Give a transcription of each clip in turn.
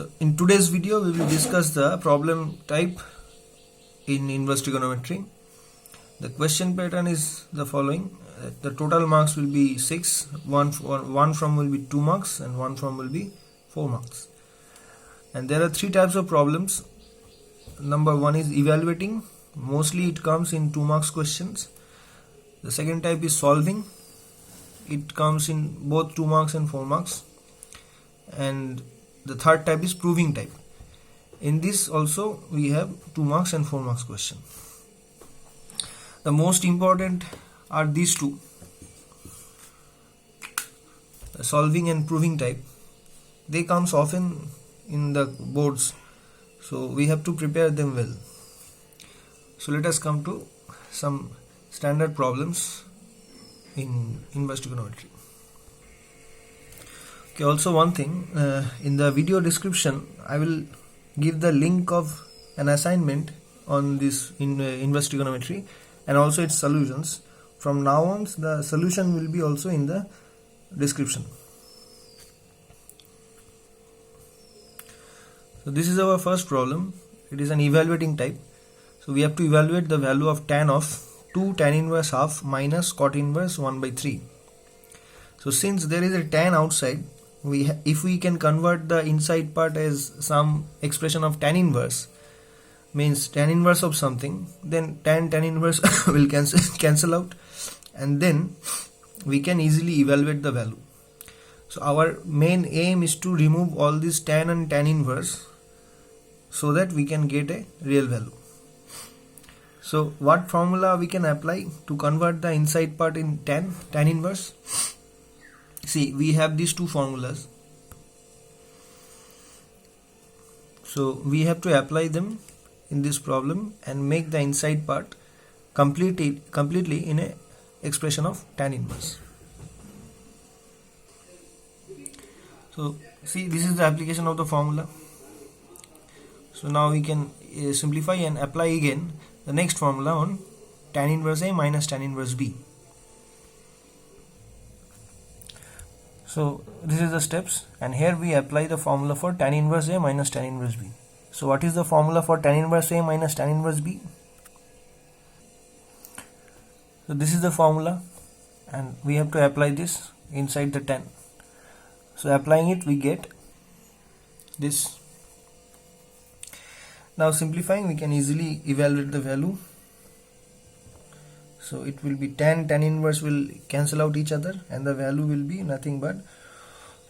So in today's video we will discuss the problem type in inverse trigonometry. The question pattern is the following. The total marks will be 6, one from will be 2 marks and one from will be 4 marks. And there are 3 types of problems. Number 1 is evaluating. Mostly it comes in 2 marks questions. The second type is solving. It comes in both 2 marks and 4 marks. And the third type is proving type. In this also we have 2 marks and 4 marks question. The most important are these two, the solving and proving type. They comes often in the boards, so we have to prepare them well. So let us come to some standard problems in inverse trigonometry. Okay, also one thing, in the video description I will give the link of an assignment on this inverse trigonometry and also its solutions. From now on the solution will be also in the description. So this is our first problem. It is an evaluating type. So we have to evaluate the value of tan of 2 tan inverse half minus cot inverse 1 by 3. So since there is a tan outside, if we can convert the inside part as some expression of tan inverse, means tan inverse of something, then tan inverse will cancel out, and then we can easily evaluate the value. So our main aim is to remove all this tan and tan inverse so that we can get a real value. So what formula we can apply to convert the inside part in tan inverse? See, we have these two formulas, so we have to apply them in this problem and make the inside part completely in a expression of tan inverse. So see, this is the application of the formula. So now we can simplify and apply again the next formula on tan inverse A minus tan inverse B. So this is the steps, and here we apply the formula for tan inverse A minus tan inverse B. So what is the formula for tan inverse A minus tan inverse B? So this is the formula, and we have to apply this inside the tan. So applying it we get this. Now simplifying, we can easily evaluate the value. So it will be tan inverse will cancel out each other, and the value will be nothing but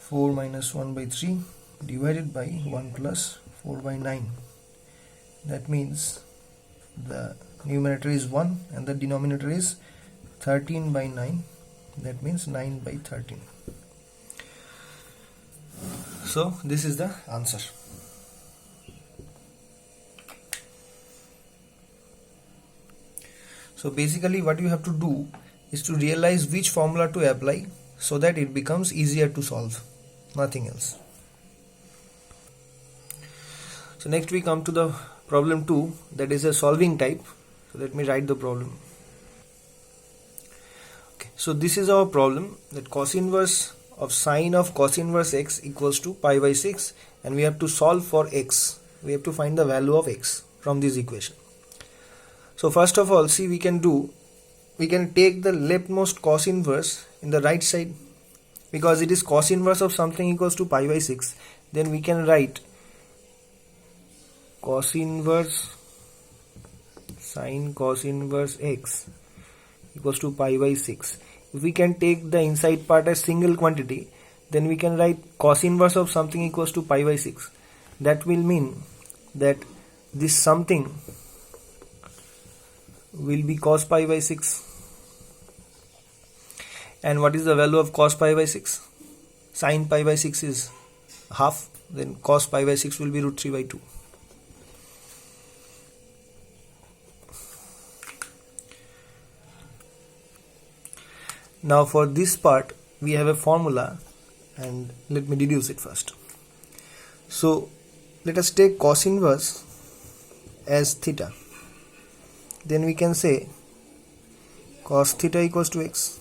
4 minus 1 by 3 divided by 1 plus 4 by 9. That means the numerator is 1 and the denominator is 13 by 9. That means 9 by 13. So this is the answer. So basically what you have to do is to realize which formula to apply so that it becomes easier to solve, nothing else. So next we come to the problem 2, that is a solving type. So let me write the problem. Okay, so this is our problem, that cos inverse of sine of cos inverse x equals to pi by 6, and we have to solve for x. We have to find the value of x from this equation. So first of all, see, we can take the leftmost cos inverse in the right side, because it is cos inverse of something equals to pi by 6. Then we can write cos inverse sine cos inverse x equals to pi by 6. If we can take the inside part as single quantity, then we can write cos inverse of something equals to pi by 6. That will mean that this something will be cos pi by 6. And what is the value of cos pi by 6? Sin pi by 6 is half, then cos pi by 6 will be root 3 by 2. Now for this part we have a formula, and let me deduce it first. So let us take cos inverse as theta. Then we can say cos theta equals to x.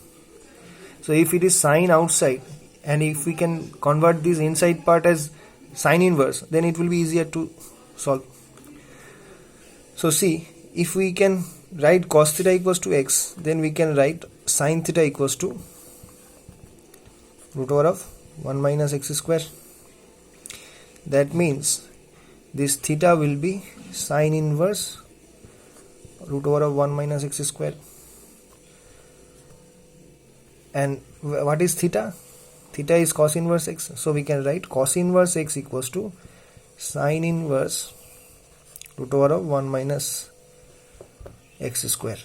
So if it is sine outside, and if we can convert this inside part as sine inverse, then it will be easier to solve. So see, if we can write cos theta equals to x, then we can write sine theta equals to root over of 1 minus x square. That means this theta will be sine inverse root over of 1 minus x square. And what is theta? Theta is cos inverse x, so we can write cos inverse x equals to sine inverse root over of 1 minus x square.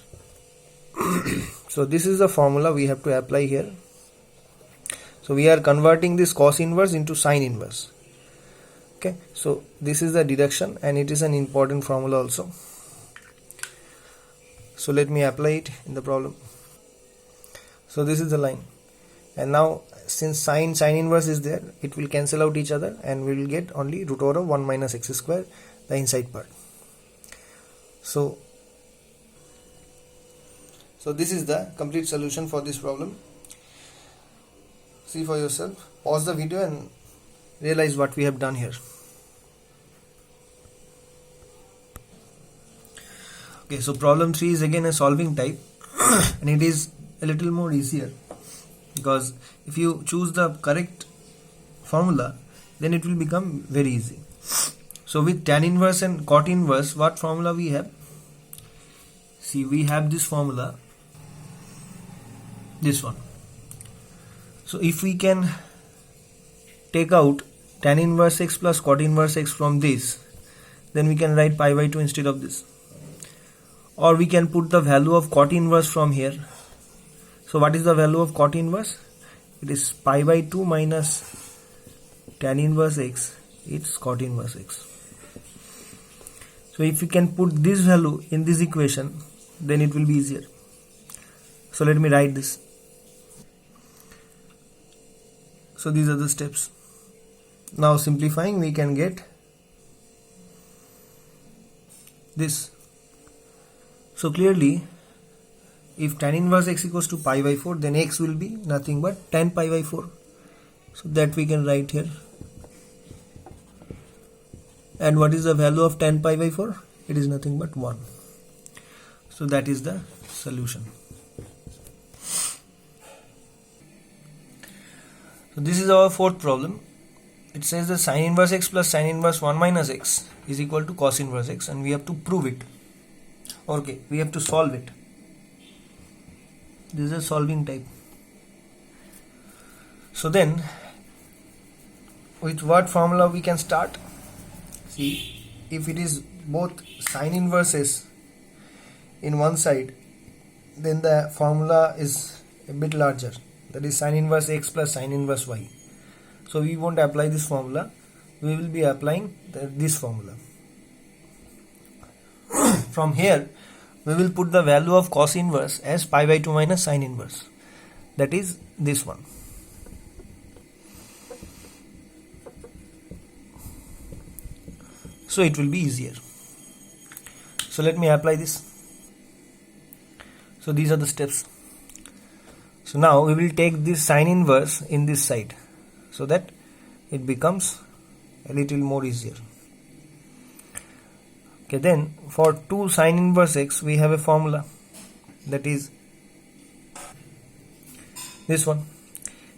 So this is the formula we have to apply here. So we are converting this cos inverse into sine inverse. Okay, so this is the deduction, and it is an important formula also. So let me apply it in the problem. So this is the line, and now since sine inverse is there, it will cancel out each other, and we will get only root over of 1 minus x square, the inside part. So this is the complete solution for this problem. See for yourself, pause the video and realize what we have done here. Okay, so problem 3 is again a solving type and it is a little more easier, because if you choose the correct formula, then it will become very easy. So with tan inverse and cot inverse, what formula we have? See, we have this formula, this one. So if we can take out tan inverse x plus cot inverse x from this, then we can write pi by 2 instead of this. Or we can put the value of cot inverse from here. So what is the value of cot inverse? It is pi by 2 minus tan inverse x, it's cot inverse x. So if we can put this value in this equation, then it will be easier. So let me write this. So these are the steps. Now simplifying, we can get this. So clearly, if tan inverse x equals to pi by 4, then x will be nothing but tan pi by 4. So that we can write here. And what is the value of tan pi by 4? It is nothing but 1. So that is the solution. So this is our fourth problem. It says the sine inverse x plus sine inverse 1 minus x is equal to cos inverse x, and we have to prove it. Okay, we have to solve it. This is a solving type. So then, with what formula we can start? See, if it is both sine inverses in one side, then the formula is a bit larger. That is sine inverse x plus sine inverse y. So we won't apply this formula. We will be applying this formula. From here, we will put the value of cos inverse as pi by 2 minus sine inverse. That is this one. So it will be easier. So let me apply this. So these are the steps. So now we will take this sine inverse in this side, so that it becomes a little more easier. Okay, then for 2 sine inverse x, we have a formula, that is this one.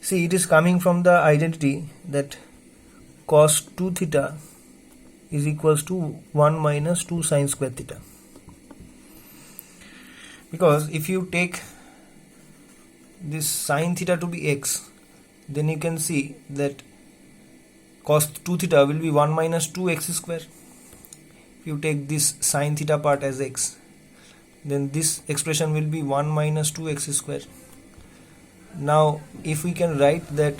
See, it is coming from the identity that cos 2 theta is equals to 1 minus 2 sine square theta. Because if you take this sine theta to be x, then you can see that cos 2 theta will be 1 minus 2 x square. If you take this sine theta part as x, then this expression will be 1 minus 2 x square. Now if we can write that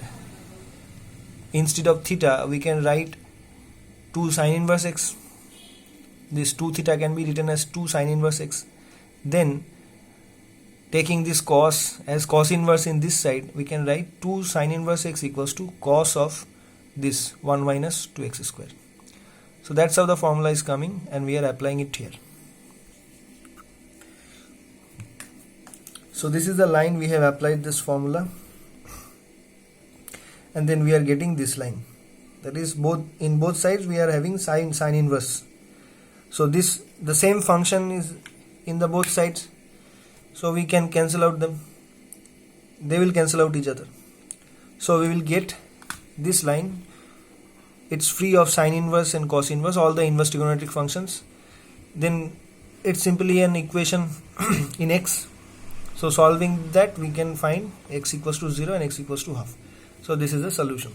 instead of theta, we can write 2 sine inverse x. This 2 theta can be written as 2 sine inverse x. Then taking this cos as cos inverse in this side, we can write 2 sine inverse x equals to cos of this 1 minus 2x square. So that's how the formula is coming, and we are applying it here. So this is the line we have applied this formula, and then we are getting this line, that is in both sides we are having sine inverse. So this, the same function is in the both sides, so we can cancel out them, they will cancel out each other. So we will get this line, it's free of sine inverse and cos inverse, all the inverse trigonometric functions. Then it's simply an equation in x. So solving that, we can find x equals to 0 and x equals to half. So this is the solution.